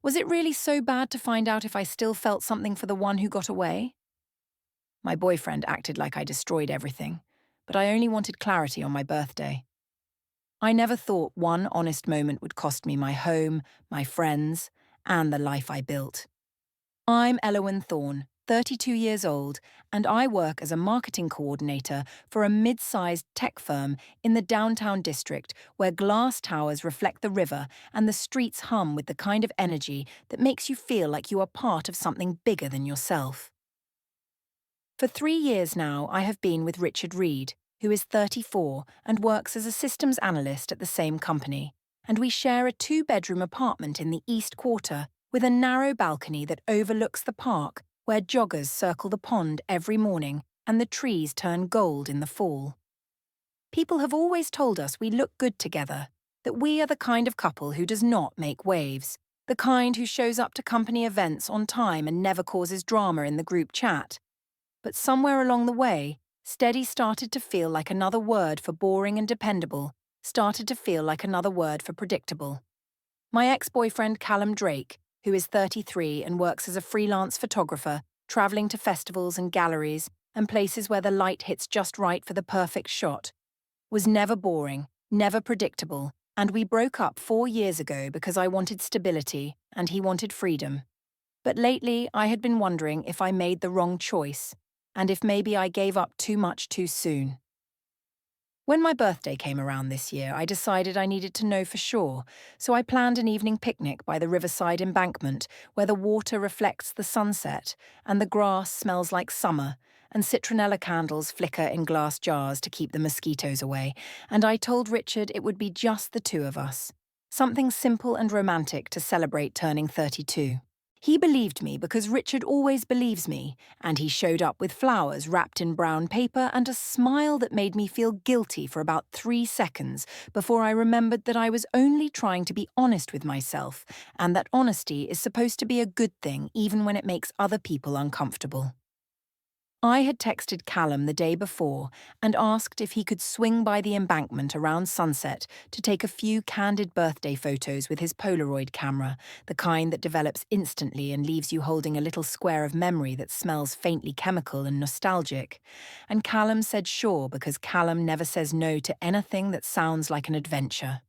Was it really so bad to find out if I still felt something for the one who got away? My boyfriend acted like I destroyed everything, but I only wanted clarity on my birthday. I never thought one honest moment would cost me my home, my friends, and the life I built. I'm Elowen Thorne, 32 years old, and I work as a marketing coordinator for a mid-sized tech firm in the downtown district where glass towers reflect the river and the streets hum with the kind of energy that makes you feel like you are part of something bigger than yourself. For 3 years now, I have been with Richard Reed, who is 34 and works as a systems analyst at the same company, and we share a two-bedroom apartment in the East Quarter with a narrow balcony that overlooks the park where joggers circle the pond every morning and the trees turn gold in the fall. People have always told us we look good together, that we are the kind of couple who does not make waves, the kind who shows up to company events on time and never causes drama in the group chat. But somewhere along the way, steady started to feel like another word for boring and dependable, started to feel like another word for predictable. My ex-boyfriend Callum Drake, who is 33 and works as a freelance photographer, travelling to festivals and galleries and places where the light hits just right for the perfect shot, was never boring, never predictable, and we broke up 4 years ago because I wanted stability and he wanted freedom. But lately, I had been wondering if I made the wrong choice, and if maybe I gave up too much too soon. When my birthday came around this year, I decided I needed to know for sure, so I planned an evening picnic by the riverside embankment where the water reflects the sunset and the grass smells like summer and citronella candles flicker in glass jars to keep the mosquitoes away, and I told Richard it would be just the two of us. Something simple and romantic to celebrate turning 32. He believed me because Richard always believes me, and he showed up with flowers wrapped in brown paper and a smile that made me feel guilty for about 3 seconds before I remembered that I was only trying to be honest with myself, and that honesty is supposed to be a good thing even when it makes other people uncomfortable. I had texted Callum the day before and asked if he could swing by the embankment around sunset to take a few candid birthday photos with his Polaroid camera, the kind that develops instantly and leaves you holding a little square of memory that smells faintly chemical and nostalgic. And Callum said sure because Callum never says no to anything that sounds like an adventure.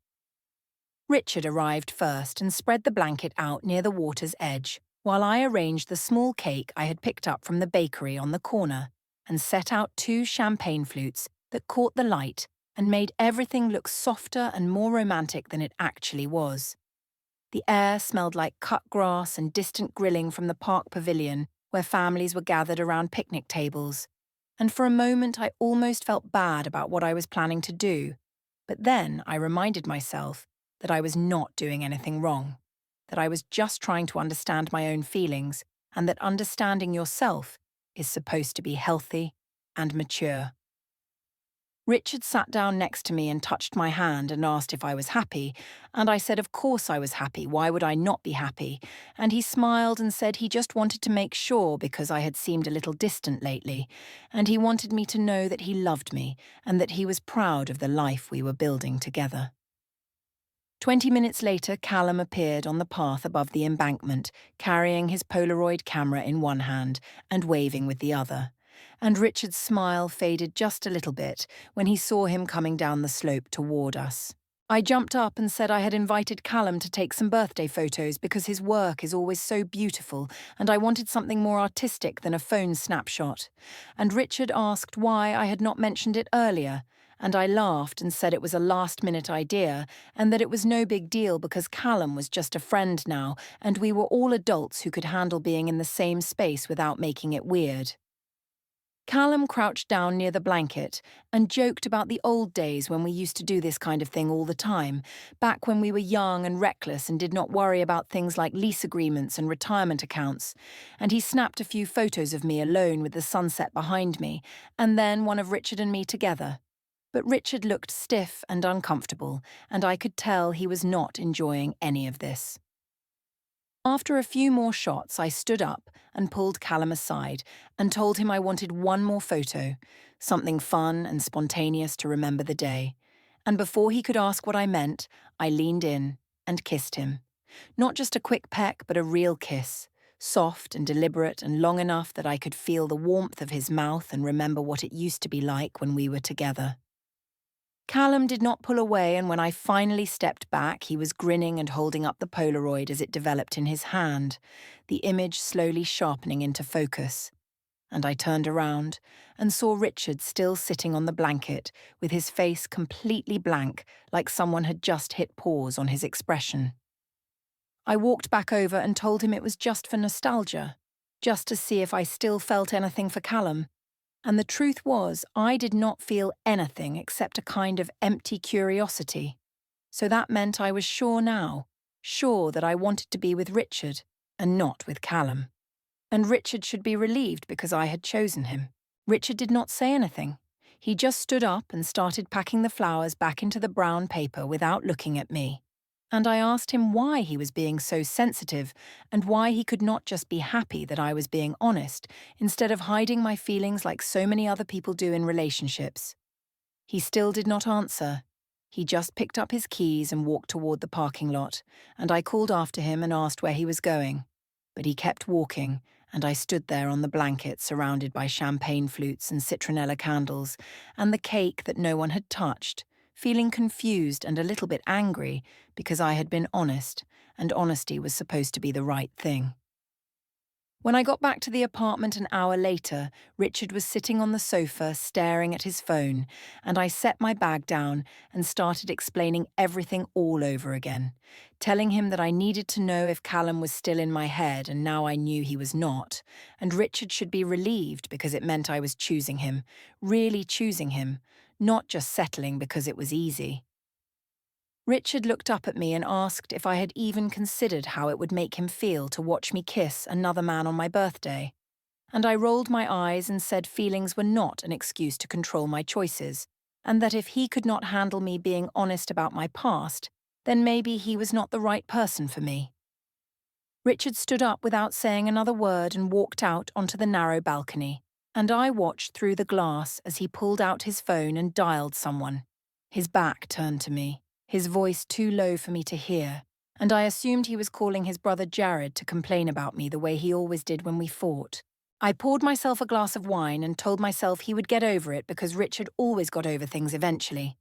Richard arrived first and spread the blanket out near the water's edge, while I arranged the small cake I had picked up from the bakery on the corner and set out 2 champagne flutes that caught the light and made everything look softer and more romantic than it actually was. The air smelled like cut grass and distant grilling from the park pavilion where families were gathered around picnic tables, and for a moment I almost felt bad about what I was planning to do, but then I reminded myself that I was not doing anything wrong, that I was just trying to understand my own feelings, and that understanding yourself is supposed to be healthy and mature. Richard sat down next to me and touched my hand and asked if I was happy, and I said of course I was happy, why would I not be happy? And he smiled and said he just wanted to make sure because I had seemed a little distant lately, and he wanted me to know that he loved me and that he was proud of the life we were building together. 20 minutes later, Callum appeared on the path above the embankment, carrying his Polaroid camera in one hand and waving with the other. And Richard's smile faded just a little bit when he saw him coming down the slope toward us. I jumped up and said I had invited Callum to take some birthday photos because his work is always so beautiful and I wanted something more artistic than a phone snapshot. And Richard asked why I had not mentioned it earlier, and I laughed and said it was a last-minute idea and that it was no big deal because Callum was just a friend now and we were all adults who could handle being in the same space without making it weird. Callum crouched down near the blanket and joked about the old days when we used to do this kind of thing all the time, back when we were young and reckless and did not worry about things like lease agreements and retirement accounts, and he snapped a few photos of me alone with the sunset behind me, and then one of Richard and me together. But Richard looked stiff and uncomfortable, and I could tell he was not enjoying any of this. After a few more shots, I stood up and pulled Callum aside and told him I wanted one more photo, something fun and spontaneous to remember the day. And before he could ask what I meant, I leaned in and kissed him. Not just a quick peck, but a real kiss, soft and deliberate and long enough that I could feel the warmth of his mouth and remember what it used to be like when we were together. Callum did not pull away, and when I finally stepped back, he was grinning and holding up the Polaroid as it developed in his hand, the image slowly sharpening into focus. And I turned around and saw Richard still sitting on the blanket, with his face completely blank, like someone had just hit pause on his expression. I walked back over and told him it was just for nostalgia, just to see if I still felt anything for Callum. And the truth was, I did not feel anything except a kind of empty curiosity. So that meant I was sure now, sure that I wanted to be with Richard and not with Callum. And Richard should be relieved because I had chosen him. Richard did not say anything. He just stood up and started packing the flowers back into the brown paper without looking at me. And I asked him why he was being so sensitive and why he could not just be happy that I was being honest instead of hiding my feelings like so many other people do in relationships. He still did not answer. He just picked up his keys and walked toward the parking lot, and I called after him and asked where he was going. But he kept walking, and I stood there on the blanket surrounded by champagne flutes and citronella candles and the cake that no one had touched, feeling confused and a little bit angry because I had been honest, and honesty was supposed to be the right thing. When I got back to the apartment an hour later, Richard was sitting on the sofa staring at his phone, and I set my bag down and started explaining everything all over again, telling him that I needed to know if Callum was still in my head, and now I knew he was not, and Richard should be relieved because it meant I was choosing him, really choosing him, not just settling because it was easy. Richard looked up at me and asked if I had even considered how it would make him feel to watch me kiss another man on my birthday. And I rolled my eyes and said feelings were not an excuse to control my choices, and that if he could not handle me being honest about my past, then maybe he was not the right person for me. Richard stood up without saying another word and walked out onto the narrow balcony, and I watched through the glass as he pulled out his phone and dialed someone, his back turned to me, his voice too low for me to hear, and I assumed he was calling his brother Jared to complain about me the way he always did when we fought. I poured myself a glass of wine and told myself he would get over it because Richard always got over things eventually.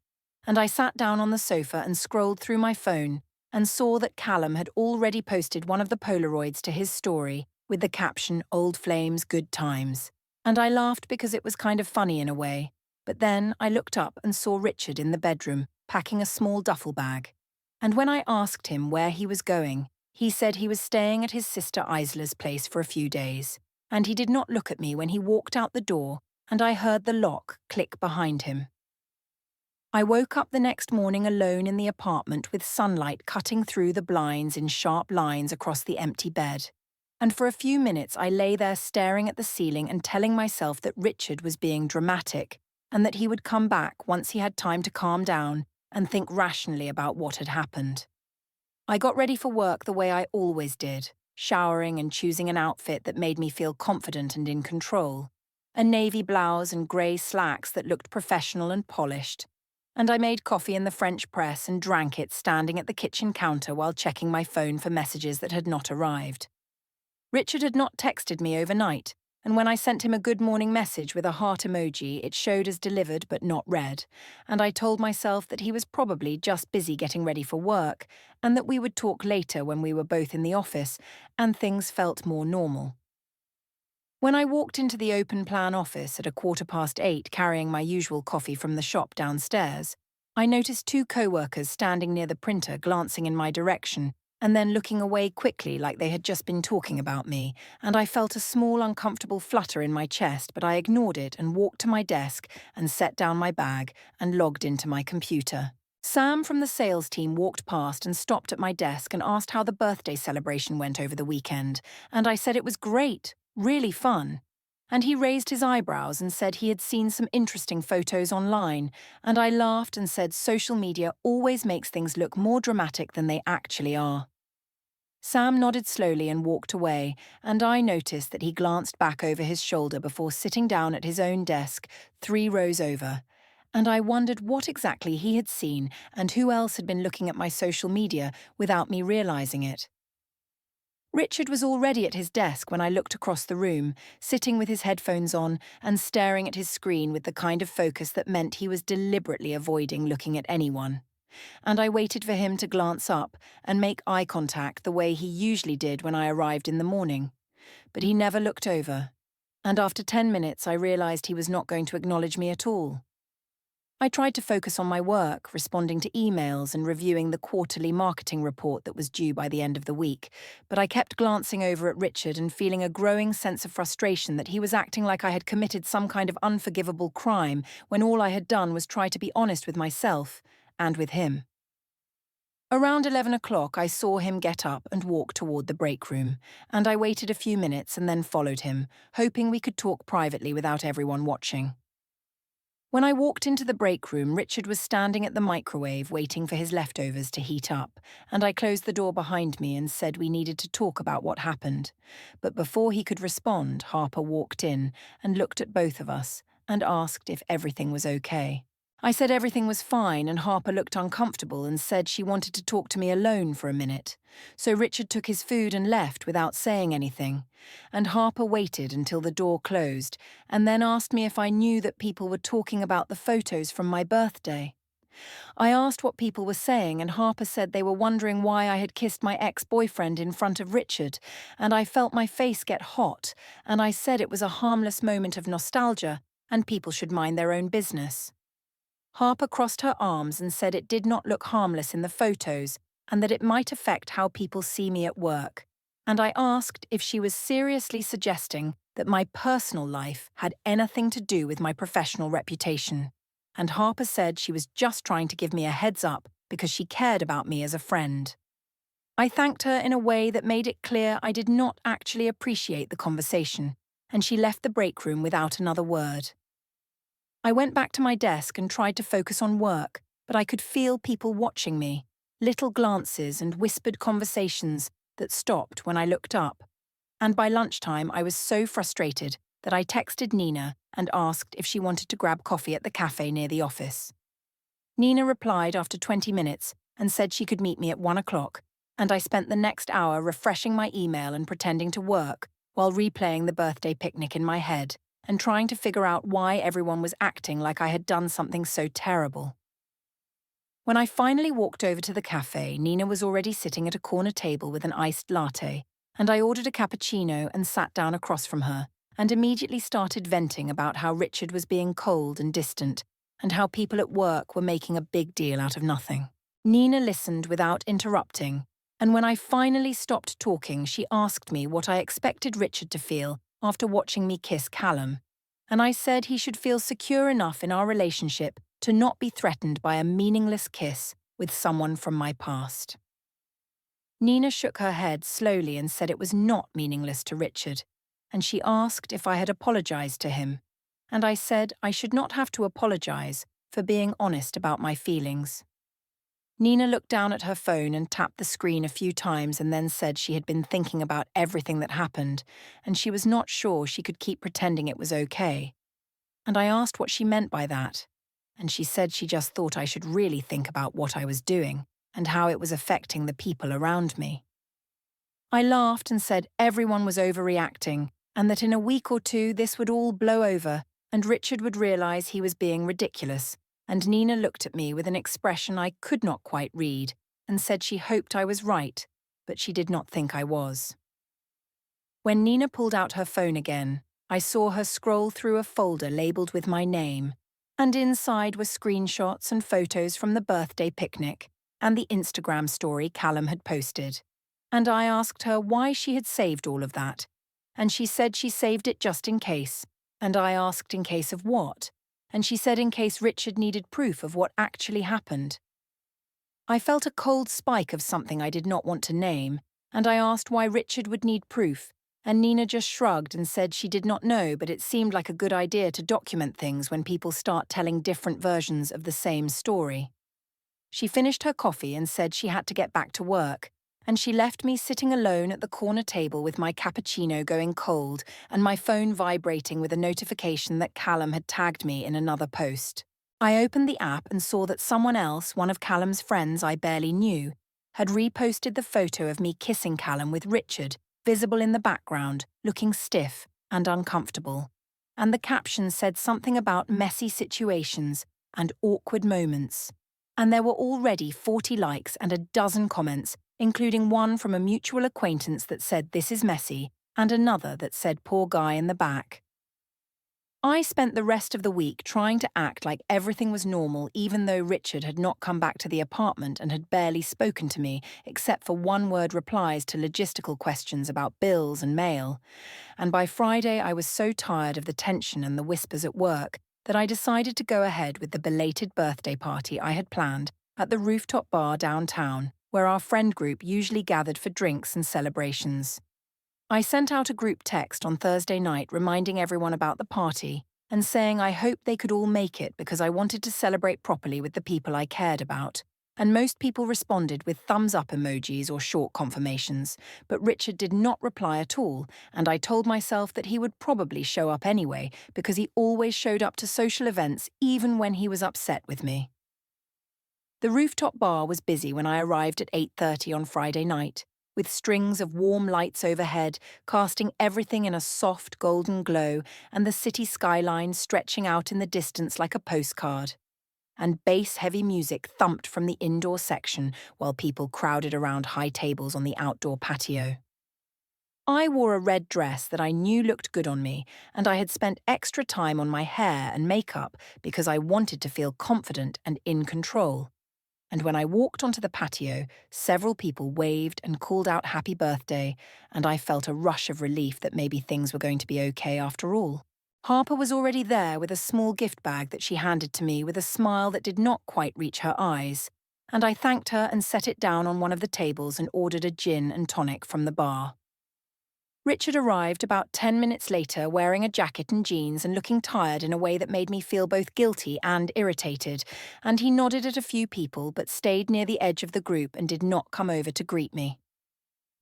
And I sat down on the sofa and scrolled through my phone and saw that Callum had already posted one of the Polaroids to his story with the caption, "Old Flames, Good Times." And I laughed because it was kind of funny in a way. But then I looked up and saw Richard in the bedroom, packing a small duffel bag. And when I asked him where he was going, he said he was staying at his sister Isla's place for a few days. And he did not look at me when he walked out the door, and I heard the lock click behind him. I woke up the next morning alone in the apartment with sunlight cutting through the blinds in sharp lines across the empty bed. And for a few minutes I lay there staring at the ceiling and telling myself that Richard was being dramatic, and that he would come back once he had time to calm down and think rationally about what had happened. I got ready for work the way I always did, showering and choosing an outfit that made me feel confident and in control, a navy blouse and grey slacks that looked professional and polished. And I made coffee in the French press and drank it standing at the kitchen counter while checking my phone for messages that had not arrived. Richard had not texted me overnight, and when I sent him a good morning message with a heart emoji, it showed as delivered but not read, and I told myself that he was probably just busy getting ready for work, and that we would talk later when we were both in the office, and things felt more normal. When I walked into the open plan office at 8:15 carrying my usual coffee from the shop downstairs, I noticed two co-workers standing near the printer glancing in my direction and then looking away quickly like they had just been talking about me, and I felt a small uncomfortable flutter in my chest, but I ignored it and walked to my desk and set down my bag and logged into my computer. Sam from the sales team walked past and stopped at my desk and asked how the birthday celebration went over the weekend, and I said it was great, really fun. And he raised his eyebrows and said he had seen some interesting photos online, and I laughed and said social media always makes things look more dramatic than they actually are. Sam nodded slowly and walked away, and I noticed that he glanced back over his shoulder before sitting down at his own desk 3 rows over, and I wondered what exactly he had seen and who else had been looking at my social media without me realizing it. Richard was already at his desk when I looked across the room, sitting with his headphones on and staring at his screen with the kind of focus that meant he was deliberately avoiding looking at anyone. And I waited for him to glance up and make eye contact the way he usually did when I arrived in the morning. But he never looked over. And after 10 minutes, I realized he was not going to acknowledge me at all. I tried to focus on my work, responding to emails and reviewing the quarterly marketing report that was due by the end of the week, but I kept glancing over at Richard and feeling a growing sense of frustration that he was acting like I had committed some kind of unforgivable crime when all I had done was try to be honest with myself and with him. Around 11 o'clock, I saw him get up and walk toward the break room, and I waited a few minutes and then followed him, hoping we could talk privately without everyone watching. When I walked into the break room, Richard was standing at the microwave waiting for his leftovers to heat up, and I closed the door behind me and said we needed to talk about what happened. But before he could respond, Harper walked in and looked at both of us and asked if everything was okay. I said everything was fine, and Harper looked uncomfortable and said she wanted to talk to me alone for a minute. So Richard took his food and left without saying anything, and Harper waited until the door closed and then asked me if I knew that people were talking about the photos from my birthday. I asked what people were saying, and Harper said they were wondering why I had kissed my ex-boyfriend in front of Richard, and I felt my face get hot, and I said it was a harmless moment of nostalgia and people should mind their own business. Harper crossed her arms and said it did not look harmless in the photos and that it might affect how people see me at work. And I asked if she was seriously suggesting that my personal life had anything to do with my professional reputation. And Harper said she was just trying to give me a heads up because she cared about me as a friend. I thanked her in a way that made it clear I did not actually appreciate the conversation, and she left the break room without another word. I went back to my desk and tried to focus on work, but I could feel people watching me, little glances and whispered conversations that stopped when I looked up. And by lunchtime, I was so frustrated that I texted Nina and asked if she wanted to grab coffee at the cafe near the office. Nina replied after 20 minutes and said she could meet me at 1 o'clock, and I spent the next hour refreshing my email and pretending to work while replaying the birthday picnic in my head and trying to figure out why everyone was acting like I had done something so terrible. When I finally walked over to the cafe, Nina was already sitting at a corner table with an iced latte, and I ordered a cappuccino and sat down across from her and immediately started venting about how Richard was being cold and distant and how people at work were making a big deal out of nothing. Nina listened without interrupting, and when I finally stopped talking, she asked me what I expected Richard to feel after watching me kiss Callum, and I said he should feel secure enough in our relationship to not be threatened by a meaningless kiss with someone from my past. Nina shook her head slowly and said it was not meaningless to Richard, and she asked if I had apologized to him, and I said I should not have to apologize for being honest about my feelings. Nina looked down at her phone and tapped the screen a few times and then said she had been thinking about everything that happened, and she was not sure she could keep pretending it was okay. And I asked what she meant by that, and she said she just thought I should really think about what I was doing and how it was affecting the people around me. I laughed and said everyone was overreacting and that in a week or two this would all blow over and Richard would realize he was being ridiculous, and Nina looked at me with an expression I could not quite read and said she hoped I was right, but she did not think I was. When Nina pulled out her phone again, I saw her scroll through a folder labeled with my name, and inside were screenshots and photos from the birthday picnic and the Instagram story Callum had posted. And I asked her why she had saved all of that, and she said she saved it just in case, and I asked in case of what, and she said in case Richard needed proof of what actually happened. I felt a cold spike of something I did not want to name, and I asked why Richard would need proof, and Nina just shrugged and said she did not know, but it seemed like a good idea to document things when people start telling different versions of the same story. She finished her coffee and said she had to get back to work, and she left me sitting alone at the corner table with my cappuccino going cold and my phone vibrating with a notification that Callum had tagged me in another post. I opened the app and saw that someone else, one of Callum's friends I barely knew, had reposted the photo of me kissing Callum with Richard, visible in the background, looking stiff and uncomfortable. And the caption said something about messy situations and awkward moments. And there were already 40 likes and a dozen comments, including one from a mutual acquaintance that said this is messy, and another that said poor guy in the back. I spent the rest of the week trying to act like everything was normal, even though Richard had not come back to the apartment and had barely spoken to me, except for one-word replies to logistical questions about bills and mail. And by Friday, I was so tired of the tension and the whispers at work that I decided to go ahead with the belated birthday party I had planned at the rooftop bar downtown, where our friend group usually gathered for drinks and celebrations. I sent out a group text on Thursday night reminding everyone about the party and saying I hoped they could all make it because I wanted to celebrate properly with the people I cared about. And most people responded with thumbs-up emojis or short confirmations, but Richard did not reply at all, and I told myself that he would probably show up anyway because he always showed up to social events even when he was upset with me. The rooftop bar was busy when I arrived at 8:30 on Friday night, with strings of warm lights overhead, casting everything in a soft golden glow and the city skyline stretching out in the distance like a postcard. And bass-heavy music thumped from the indoor section while people crowded around high tables on the outdoor patio. I wore a red dress that I knew looked good on me, and I had spent extra time on my hair and makeup because I wanted to feel confident and in control. And when I walked onto the patio, several people waved and called out happy birthday, and I felt a rush of relief that maybe things were going to be okay after all. Harper was already there with a small gift bag that she handed to me with a smile that did not quite reach her eyes, and I thanked her and set it down on one of the tables and ordered a gin and tonic from the bar. Richard arrived about 10 minutes later wearing a jacket and jeans and looking tired in a way that made me feel both guilty and irritated, and he nodded at a few people but stayed near the edge of the group and did not come over to greet me.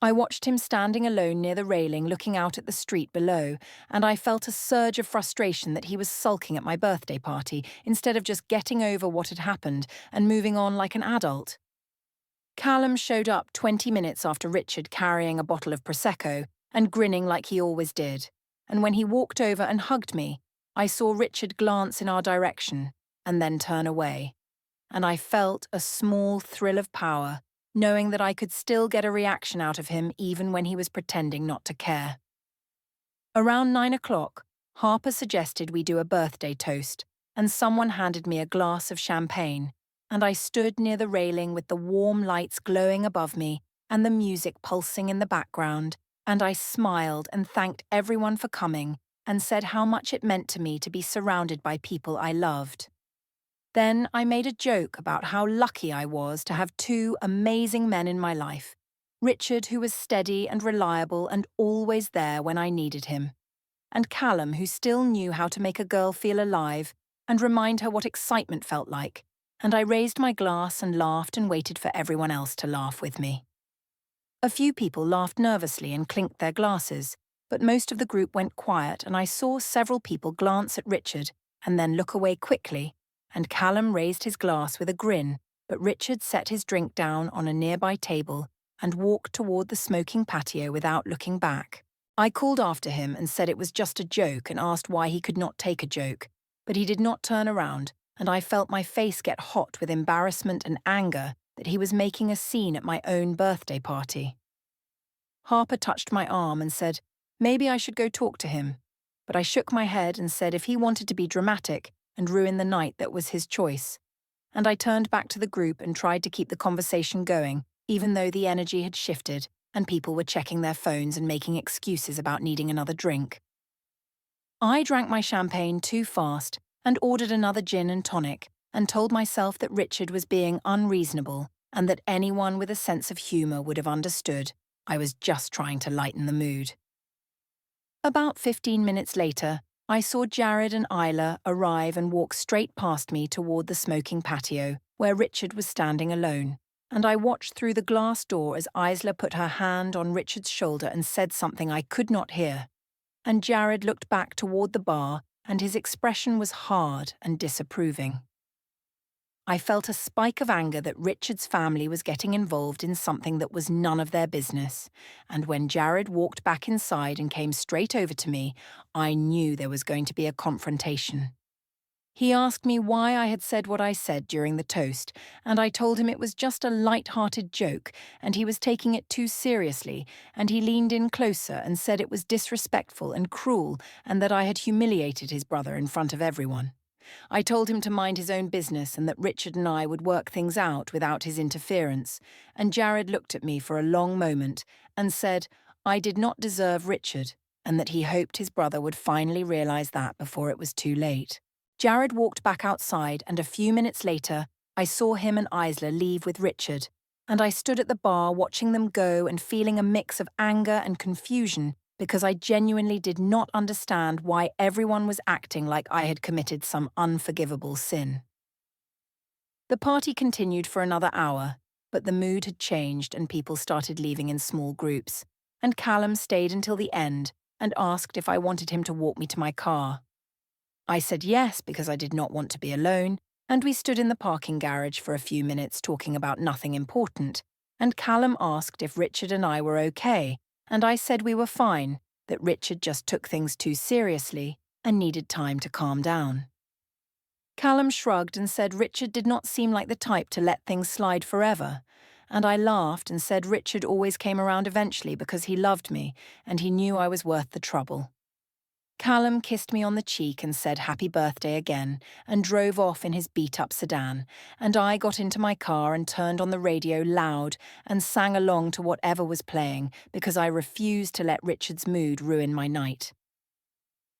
I watched him standing alone near the railing looking out at the street below, and I felt a surge of frustration that he was sulking at my birthday party instead of just getting over what had happened and moving on like an adult. Callum showed up 20 minutes after Richard carrying a bottle of Prosecco and grinning like he always did, and when he walked over and hugged me, I saw Richard glance in our direction and then turn away, and I felt a small thrill of power, knowing that I could still get a reaction out of him even when he was pretending not to care. Around 9 o'clock, Harper suggested we do a birthday toast, and someone handed me a glass of champagne, and I stood near the railing with the warm lights glowing above me and the music pulsing in the background, and I smiled and thanked everyone for coming and said how much it meant to me to be surrounded by people I loved. Then I made a joke about how lucky I was to have two amazing men in my life, Richard, who was steady and reliable and always there when I needed him, and Callum, who still knew how to make a girl feel alive and remind her what excitement felt like, and I raised my glass and laughed and waited for everyone else to laugh with me. A few people laughed nervously and clinked their glasses, but most of the group went quiet and I saw several people glance at Richard and then look away quickly, and Callum raised his glass with a grin, but Richard set his drink down on a nearby table and walked toward the smoking patio without looking back. I called after him and said it was just a joke and asked why he could not take a joke, but he did not turn around, and I felt my face get hot with embarrassment and anger that he was making a scene at my own birthday party. Harper touched my arm and said, maybe I should go talk to him, but I shook my head and said if he wanted to be dramatic and ruin the night, that was his choice. And I turned back to the group and tried to keep the conversation going, even though the energy had shifted and people were checking their phones and making excuses about needing another drink. I drank my champagne too fast and ordered another gin and tonic and told myself that Richard was being unreasonable and that anyone with a sense of humour would have understood. I was just trying to lighten the mood. About 15 minutes later, I saw Jared and Isla arrive and walk straight past me toward the smoking patio, where Richard was standing alone, and I watched through the glass door as Isla put her hand on Richard's shoulder and said something I could not hear, and Jared looked back toward the bar, and his expression was hard and disapproving. I felt a spike of anger that Richard's family was getting involved in something that was none of their business, and when Jared walked back inside and came straight over to me, I knew there was going to be a confrontation. He asked me why I had said what I said during the toast, and I told him it was just a light-hearted joke, and he was taking it too seriously, and he leaned in closer and said it was disrespectful and cruel, and that I had humiliated his brother in front of everyone. I told him to mind his own business and that Richard and I would work things out without his interference, and Jared looked at me for a long moment and said I did not deserve Richard, and that he hoped his brother would finally realize that before it was too late. Jared walked back outside, and a few minutes later, I saw him and Isla leave with Richard, and I stood at the bar watching them go and feeling a mix of anger and confusion because I genuinely did not understand why everyone was acting like I had committed some unforgivable sin. The party continued for another hour, but the mood had changed and people started leaving in small groups, and Callum stayed until the end and asked if I wanted him to walk me to my car. I said yes because I did not want to be alone, and we stood in the parking garage for a few minutes talking about nothing important, and Callum asked if Richard and I were okay, and I said we were fine, that Richard just took things too seriously and needed time to calm down. Callum shrugged and said Richard did not seem like the type to let things slide forever, and I laughed and said Richard always came around eventually because he loved me and he knew I was worth the trouble. Callum kissed me on the cheek and said happy birthday again and drove off in his beat-up sedan, and I got into my car and turned on the radio loud and sang along to whatever was playing because I refused to let Richard's mood ruin my night.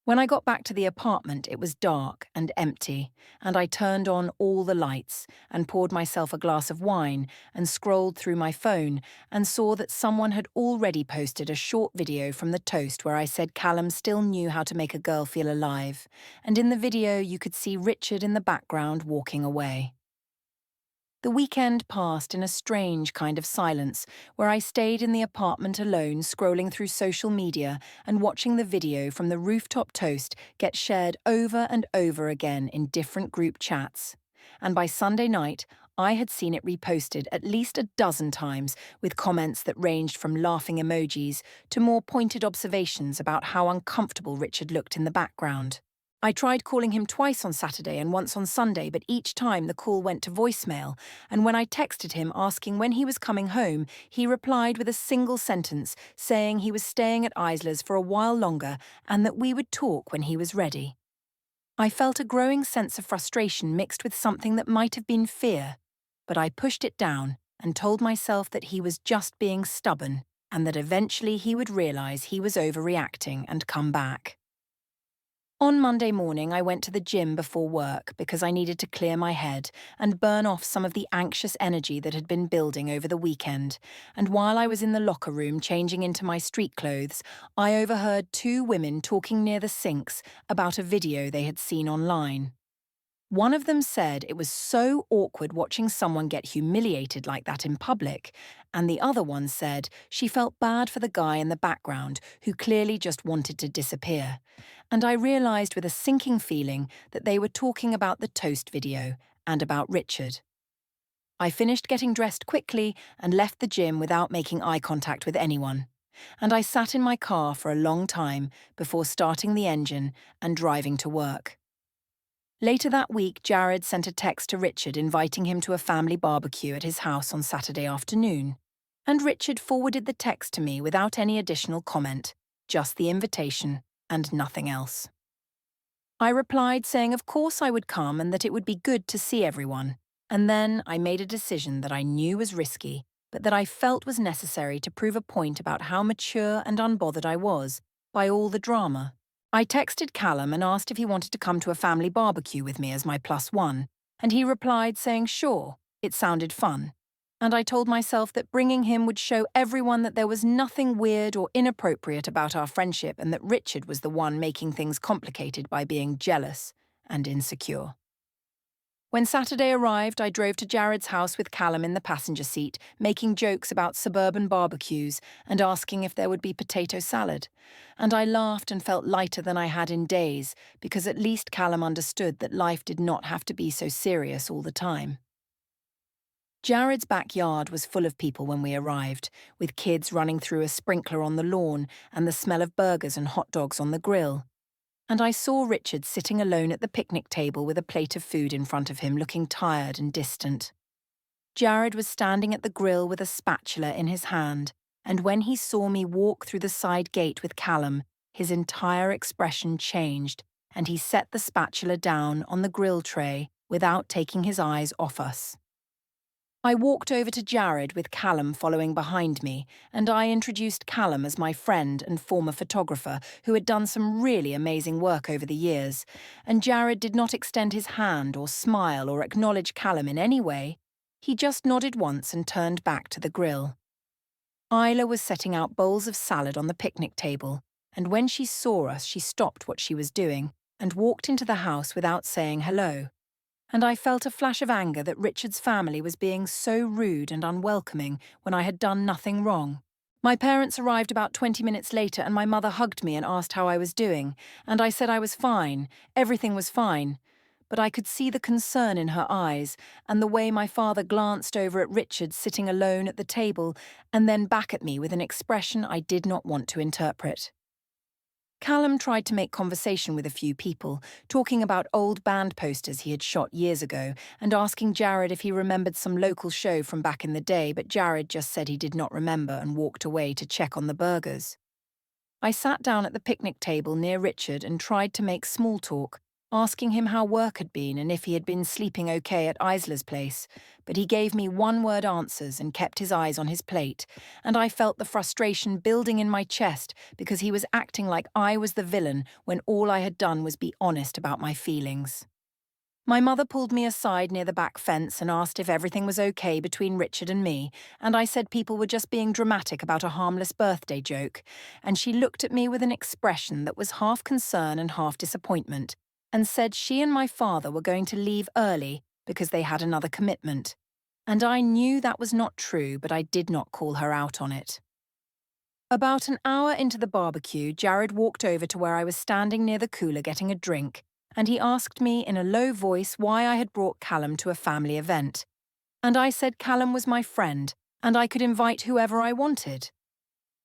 When I got back to the apartment, it was dark and empty, and I turned on all the lights and poured myself a glass of wine and scrolled through my phone and saw that someone had already posted a short video from the toast where I said Callum still knew how to make a girl feel alive, and in the video you could see Richard in the background walking away. The weekend passed in a strange kind of silence, where I stayed in the apartment alone scrolling through social media and watching the video from the rooftop toast get shared over and over again in different group chats. And by Sunday night, I had seen it reposted at least a dozen times with comments that ranged from laughing emojis to more pointed observations about how uncomfortable Richard looked in the background. I tried calling him twice on Saturday and once on Sunday, but each time the call went to voicemail, and when I texted him asking when he was coming home, he replied with a single sentence saying he was staying at Isla's for a while longer and that we would talk when he was ready. I felt a growing sense of frustration mixed with something that might have been fear, but I pushed it down and told myself that he was just being stubborn and that eventually he would realize he was overreacting and come back. On Monday morning, I went to the gym before work because I needed to clear my head and burn off some of the anxious energy that had been building over the weekend, and while I was in the locker room changing into my street clothes, I overheard two women talking near the sinks about a video they had seen online. One of them said it was so awkward watching someone get humiliated like that in public, and the other one said she felt bad for the guy in the background who clearly just wanted to disappear. And I realised with a sinking feeling that they were talking about the toast video and about Richard. I finished getting dressed quickly and left the gym without making eye contact with anyone. And I sat in my car for a long time before starting the engine and driving to work. Later that week, Jared sent a text to Richard inviting him to a family barbecue at his house on Saturday afternoon. And Richard forwarded the text to me without any additional comment, just the invitation and nothing else. I replied saying of course I would come and that it would be good to see everyone. And then I made a decision that I knew was risky, but that I felt was necessary to prove a point about how mature and unbothered I was by all the drama. I texted Callum and asked if he wanted to come to a family barbecue with me as my +1, and he replied saying sure, it sounded fun. And I told myself that bringing him would show everyone that there was nothing weird or inappropriate about our friendship and that Richard was the one making things complicated by being jealous and insecure. When Saturday arrived, I drove to Jared's house with Callum in the passenger seat, making jokes about suburban barbecues and asking if there would be potato salad. And I laughed and felt lighter than I had in days, because at least Callum understood that life did not have to be so serious all the time. Jared's backyard was full of people when we arrived, with kids running through a sprinkler on the lawn and the smell of burgers and hot dogs on the grill. And I saw Richard sitting alone at the picnic table with a plate of food in front of him, looking tired and distant. Jared was standing at the grill with a spatula in his hand, and when he saw me walk through the side gate with Callum, his entire expression changed, and he set the spatula down on the grill tray without taking his eyes off us. I walked over to Jared with Callum following behind me, and I introduced Callum as my friend and former photographer who had done some really amazing work over the years, and Jared did not extend his hand or smile or acknowledge Callum in any way. He just nodded once and turned back to the grill. Isla was setting out bowls of salad on the picnic table, and when she saw us, she stopped what she was doing and walked into the house without saying hello. And I felt a flash of anger that Richard's family was being so rude and unwelcoming when I had done nothing wrong. My parents arrived about 20 minutes later and my mother hugged me and asked how I was doing, and I said I was fine, everything was fine. But I could see the concern in her eyes and the way my father glanced over at Richard sitting alone at the table and then back at me with an expression I did not want to interpret. Callum tried to make conversation with a few people, talking about old band posters he had shot years ago and asking Jared if he remembered some local show from back in the day, but Jared just said he did not remember and walked away to check on the burgers. I sat down at the picnic table near Richard and tried to make small talk, asking him how work had been and if he had been sleeping okay at Isla's place, but he gave me one-word answers and kept his eyes on his plate, and I felt the frustration building in my chest because he was acting like I was the villain when all I had done was be honest about my feelings. My mother pulled me aside near the back fence and asked if everything was okay between Richard and me, and I said people were just being dramatic about a harmless birthday joke, and she looked at me with an expression that was half concern and half disappointment, and said she and my father were going to leave early because they had another commitment. And I knew that was not true, but I did not call her out on it. About an hour into the barbecue, Jared walked over to where I was standing near the cooler getting a drink, and he asked me in a low voice why I had brought Callum to a family event. And I said Callum was my friend, and I could invite whoever I wanted.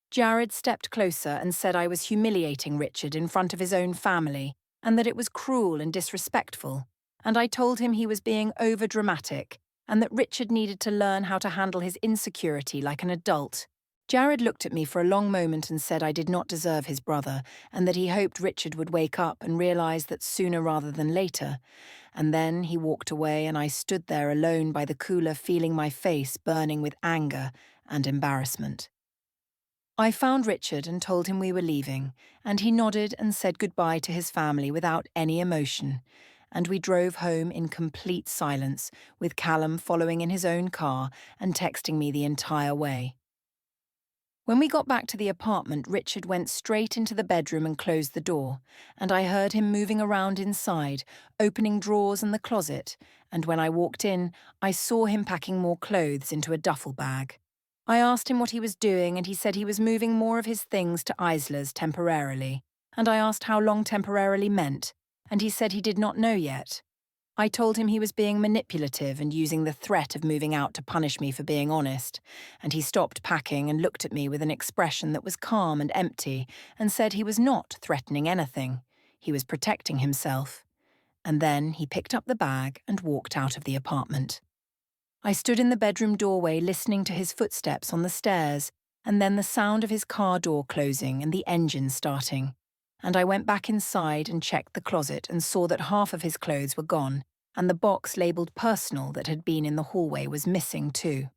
Jared stepped closer and said I was humiliating Richard in front of his own family, and that it was cruel and disrespectful, and I told him he was being over-dramatic, and that Richard needed to learn how to handle his insecurity like an adult. Jared looked at me for a long moment and said I did not deserve his brother, and that he hoped Richard would wake up and realize that sooner rather than later. And then he walked away and I stood there alone by the cooler feeling my face burning with anger and embarrassment. I found Richard and told him we were leaving, and he nodded and said goodbye to his family without any emotion, and we drove home in complete silence, with Callum following in his own car and texting me the entire way. When we got back to the apartment, Richard went straight into the bedroom and closed the door, and I heard him moving around inside, opening drawers and the closet, and when I walked in, I saw him packing more clothes into a duffel bag. I asked him what he was doing, and he said he was moving more of his things to Isla's temporarily, and I asked how long temporarily meant, and he said he did not know yet. I told him he was being manipulative and using the threat of moving out to punish me for being honest, and he stopped packing and looked at me with an expression that was calm and empty and said he was not threatening anything. He was protecting himself. And then he picked up the bag and walked out of the apartment. I stood in the bedroom doorway listening to his footsteps on the stairs, and then the sound of his car door closing and the engine starting. And I went back inside and checked the closet and saw that half of his clothes were gone, and the box labelled personal that had been in the hallway was missing too.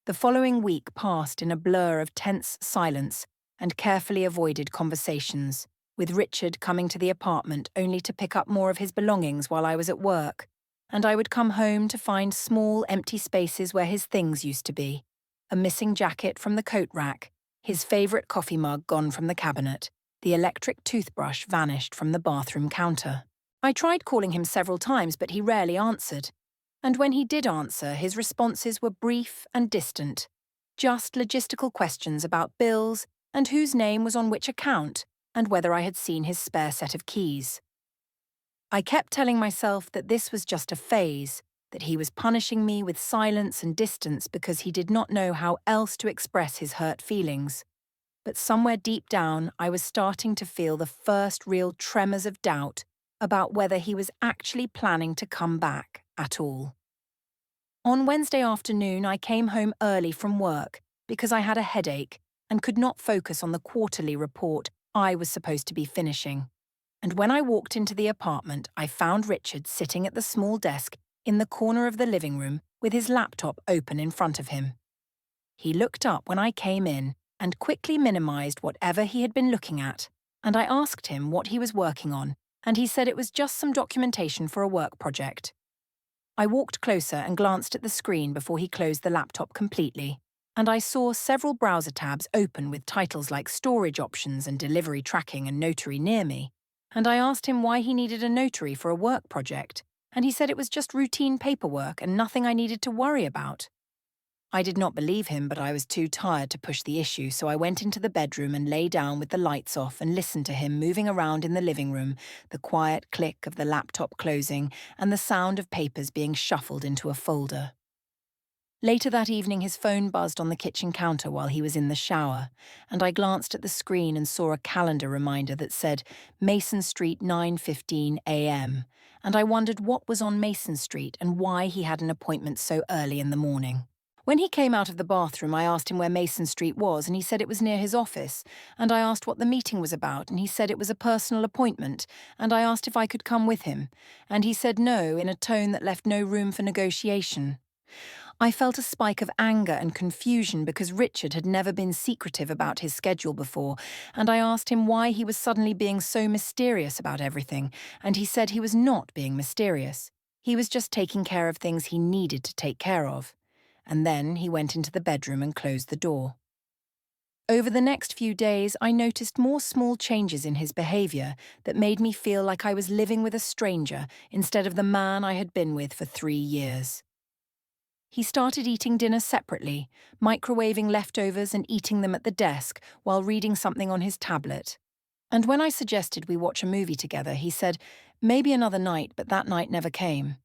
The following week passed in a blur of tense silence and carefully avoided conversations, with Richard coming to the apartment only to pick up more of his belongings while I was at work, and I would come home to find small empty spaces where his things used to be, a missing jacket from the coat rack, his favourite coffee mug gone from the cabinet, the electric toothbrush vanished from the bathroom counter. I tried calling him several times, but he rarely answered. And when he did answer, his responses were brief and distant. Just logistical questions about bills and whose name was on which account and whether I had seen his spare set of keys. I kept telling myself that this was just a phase, that he was punishing me with silence and distance because he did not know how else to express his hurt feelings. But somewhere deep down, I was starting to feel the first real tremors of doubt about whether he was actually planning to come back at all. On Wednesday afternoon, I came home early from work because I had a headache and could not focus on the quarterly report I was supposed to be finishing. And when I walked into the apartment, I found Richard sitting at the small desk in the corner of the living room with his laptop open in front of him. He looked up when I came in and quickly minimized whatever he had been looking at, and I asked him what he was working on, and he said it was just some documentation for a work project. I walked closer and glanced at the screen before he closed the laptop completely, and I saw several browser tabs open with titles like storage options and delivery tracking and notary near me, and I asked him why he needed a notary for a work project, and he said it was just routine paperwork and nothing I needed to worry about. I did not believe him, but I was too tired to push the issue, so I went into the bedroom and lay down with the lights off and listened to him moving around in the living room, the quiet click of the laptop closing and the sound of papers being shuffled into a folder. Later that evening, his phone buzzed on the kitchen counter while he was in the shower, and I glanced at the screen and saw a calendar reminder that said Mason Street 9:15 a.m., and I wondered what was on Mason Street and why he had an appointment so early in the morning. When he came out of the bathroom, I asked him where Mason Street was, and he said it was near his office, and I asked what the meeting was about, and he said it was a personal appointment, and I asked if I could come with him, and he said no in a tone that left no room for negotiation. I felt a spike of anger and confusion because Richard had never been secretive about his schedule before, and I asked him why he was suddenly being so mysterious about everything, and he said he was not being mysterious. He was just taking care of things he needed to take care of. And then he went into the bedroom and closed the door. Over the next few days, I noticed more small changes in his behavior that made me feel like I was living with a stranger instead of the man I had been with for 3 years. He started eating dinner separately, microwaving leftovers and eating them at the desk while reading something on his tablet. And when I suggested we watch a movie together, he said, maybe another night, but that night never came.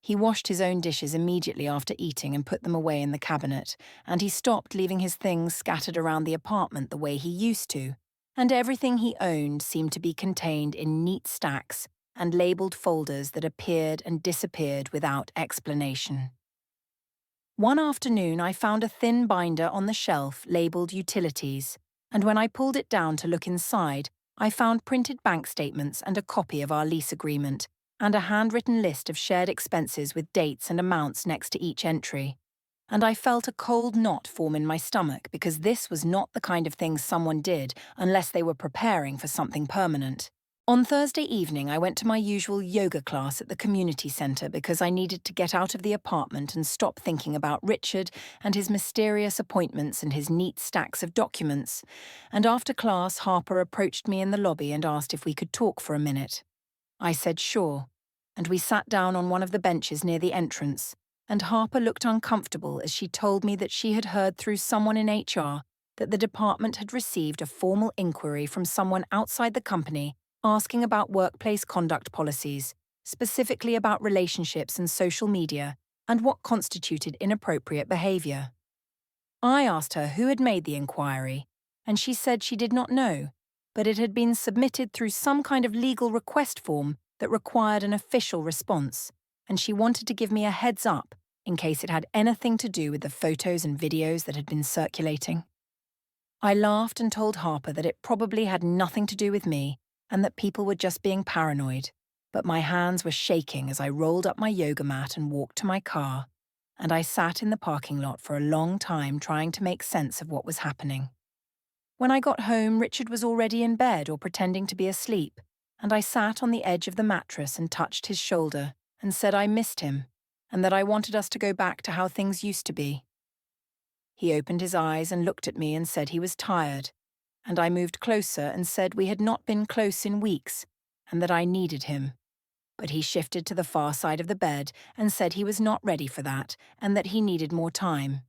He washed his own dishes immediately after eating and put them away in the cabinet, and he stopped leaving his things scattered around the apartment the way he used to, and everything he owned seemed to be contained in neat stacks and labelled folders that appeared and disappeared without explanation. One afternoon, I found a thin binder on the shelf labelled Utilities, and when I pulled it down to look inside, I found printed bank statements and a copy of our lease agreement, and a handwritten list of shared expenses with dates and amounts next to each entry. And I felt a cold knot form in my stomach because this was not the kind of thing someone did unless they were preparing for something permanent. On Thursday evening, I went to my usual yoga class at the community centre because I needed to get out of the apartment and stop thinking about Richard and his mysterious appointments and his neat stacks of documents. And after class, Harper approached me in the lobby and asked if we could talk for a minute. I said sure, and we sat down on one of the benches near the entrance, and Harper looked uncomfortable as she told me that she had heard through someone in HR that the department had received a formal inquiry from someone outside the company asking about workplace conduct policies, specifically about relationships and social media, and what constituted inappropriate behaviour. I asked her who had made the inquiry, and she said she did not know, but it had been submitted through some kind of legal request form that required an official response, and she wanted to give me a heads up in case it had anything to do with the photos and videos that had been circulating. I laughed and told Harper that it probably had nothing to do with me and that people were just being paranoid, but my hands were shaking as I rolled up my yoga mat and walked to my car, and I sat in the parking lot for a long time trying to make sense of what was happening. When I got home, Richard was already in bed or pretending to be asleep, and I sat on the edge of the mattress and touched his shoulder and said I missed him and that I wanted us to go back to how things used to be. He opened his eyes and looked at me and said he was tired, and I moved closer and said we had not been close in weeks and that I needed him but he shifted to the far side of the bed and said he was not ready for that and that he needed more time.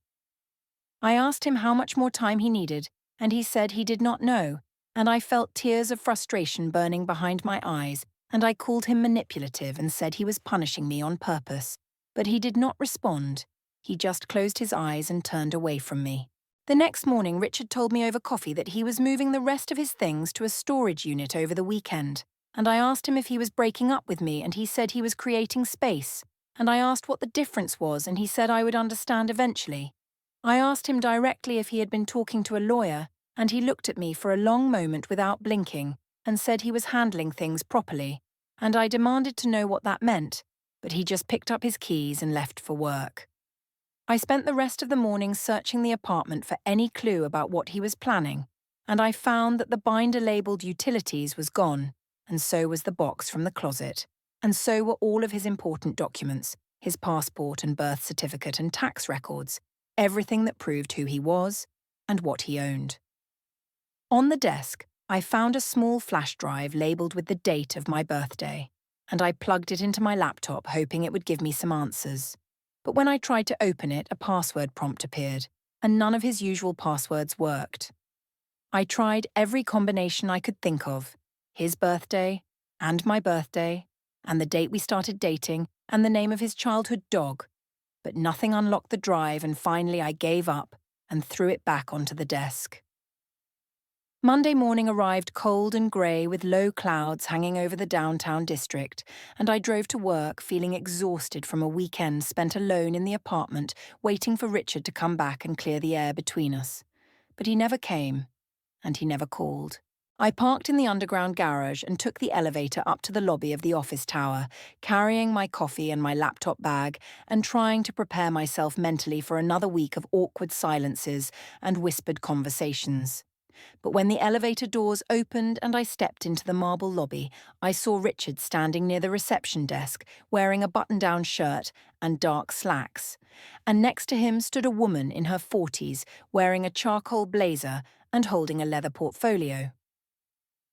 I asked him how much more time he needed, and he said he did not know, and I felt tears of frustration burning behind my eyes, and I called him manipulative and said he was punishing me on purpose. But he did not respond. He just closed his eyes and turned away from me. The next morning, Richard told me over coffee that he was moving the rest of his things to a storage unit over the weekend, and I asked him if he was breaking up with me, and he said he was creating space, and I asked what the difference was, and he said I would understand eventually. I asked him directly if he had been talking to a lawyer, and he looked at me for a long moment without blinking and said he was handling things properly, and I demanded to know what that meant, but he just picked up his keys and left for work. I spent the rest of the morning searching the apartment for any clue about what he was planning, and I found that the binder labelled utilities was gone, and so was the box from the closet, and so were all of his important documents, his passport and birth certificate and tax records, everything that proved who he was and what he owned. On the desk, I found a small flash drive labelled with the date of my birthday, and I plugged it into my laptop hoping it would give me some answers. But when I tried to open it, a password prompt appeared, and none of his usual passwords worked. I tried every combination I could think of, his birthday, and my birthday, and the date we started dating, and the name of his childhood dog, but nothing unlocked the drive, and finally I gave up and threw it back onto the desk. Monday morning arrived cold and grey with low clouds hanging over the downtown district, and I drove to work feeling exhausted from a weekend spent alone in the apartment waiting for Richard to come back and clear the air between us. But he never came, and he never called. I parked in the underground garage and took the elevator up to the lobby of the office tower, carrying my coffee and my laptop bag and trying to prepare myself mentally for another week of awkward silences and whispered conversations. But when the elevator doors opened and I stepped into the marble lobby, I saw Richard standing near the reception desk, wearing a button-down shirt and dark slacks. And next to him stood a woman in her 40s, wearing a charcoal blazer and holding a leather portfolio.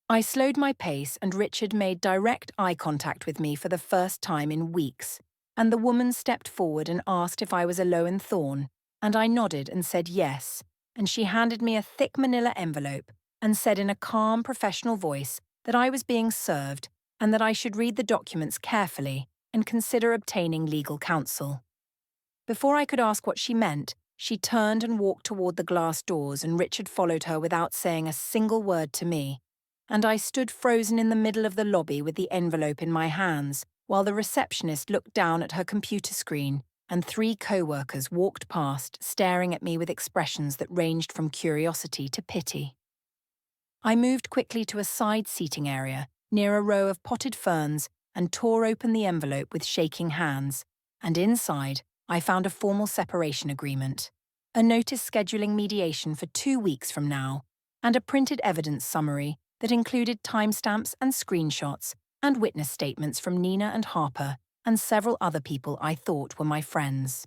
I slowed my pace and Richard made direct eye contact with me for the first time in weeks, and the woman stepped forward and asked if I was a Lowen Thorne, and I nodded and said yes, and she handed me a thick manila envelope and said in a calm, professional voice that I was being served and that I should read the documents carefully and consider obtaining legal counsel. Before I could ask what she meant, she turned and walked toward the glass doors, and Richard followed her without saying a single word to me, and I stood frozen in the middle of the lobby with the envelope in my hands, while the receptionist looked down at her computer screen and 3 co-workers walked past, staring at me with expressions that ranged from curiosity to pity. I moved quickly to a side seating area near a row of potted ferns and tore open the envelope with shaking hands, and inside I found a formal separation agreement, a notice scheduling mediation for 2 weeks from now, and a printed evidence summary that included timestamps and screenshots and witness statements from Nina and Harper and several other people I thought were my friends.